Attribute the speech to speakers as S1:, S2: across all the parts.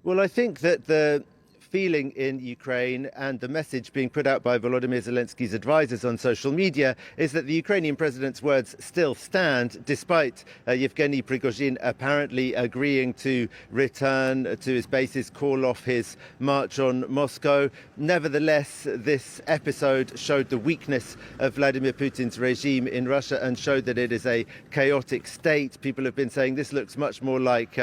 S1: Well, I think that the feeling in Ukraine and the message being put out by Volodymyr Zelensky's advisors on social media is that the Ukrainian president's words still stand, despite Yevgeny Prigozhin apparently agreeing to return to his bases, call off his march on Moscow. Nevertheless, this episode showed the weakness of Vladimir Putin's regime in Russia and showed that it is a chaotic state. People have been saying this looks much more like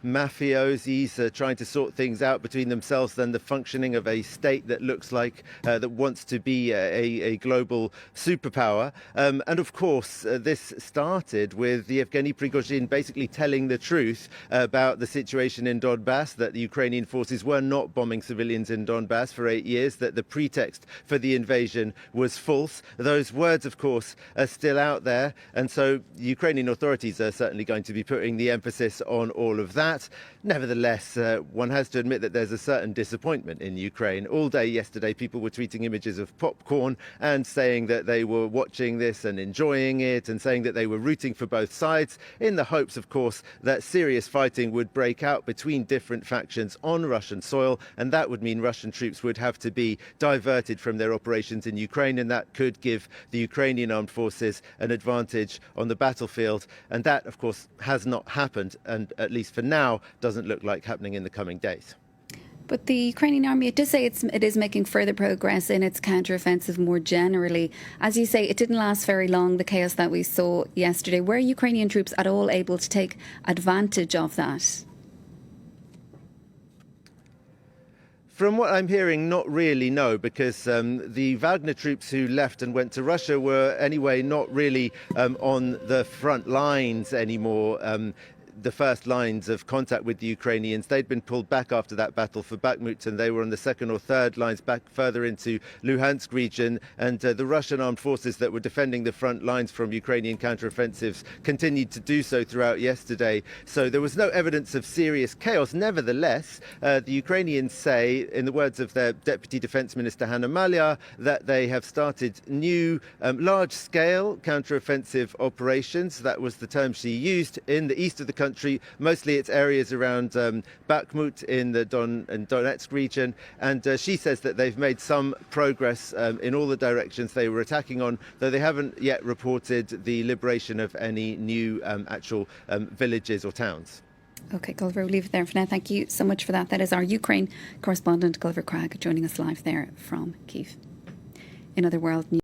S1: mafiosis trying to sort things out between themselves than the functioning of a state that looks like that wants to be a global superpower. And of course, this started with Yevgeny Prigozhin basically telling the truth about the situation in Donbass, that the Ukrainian forces were not bombing civilians in Donbass for 8 years, that the pretext for the invasion was false. Those words, of course, are still out there. And so the Ukrainian authorities are certainly going to be putting the emphasis on all of that. Nevertheless, one has to admit that there's a certain disappointment in Ukraine. All day yesterday, people were tweeting images of popcorn and saying that they were watching this and enjoying it and saying that they were rooting for both sides in the hopes, of course, that serious fighting would break out between different factions on Russian soil, and that would mean Russian troops would have to be diverted from their operations in Ukraine, and that could give the Ukrainian armed forces an advantage on the battlefield. And that, of course, has not happened, and at least for now doesn't look like happening in the coming days.
S2: But the Ukrainian army, it does say it is making further progress in its counter-offensive more generally. As you say, it didn't last very long, the chaos that we saw yesterday. Were Ukrainian troops at all able to take advantage of that?
S1: From what I'm hearing, not really, no, because the Wagner troops who left and went to Russia were anyway not really on the front lines anymore. The first lines of contact with the Ukrainians. They'd been pulled back after that battle for Bakhmut, and they were on the second or third lines back further into Luhansk region. And the Russian armed forces that were defending the front lines from Ukrainian counteroffensives continued to do so throughout yesterday. So there was no evidence of serious chaos. Nevertheless, the Ukrainians say, in the words of their Deputy Defense Minister Hanna Maliar, that they have started new large-scale counteroffensive operations. That was the term she used in the east of the country. Mostly it's areas around Bakhmut in the Donetsk region, and she says that they've made some progress in all the directions they were attacking on, though they haven't yet reported the liberation of any new actual villages or towns.
S2: OK, Gulliver, we'll leave it there for now. Thank you so much for that. That is our Ukraine correspondent, Gulliver Cragg, joining us live there from Kyiv. In other world news.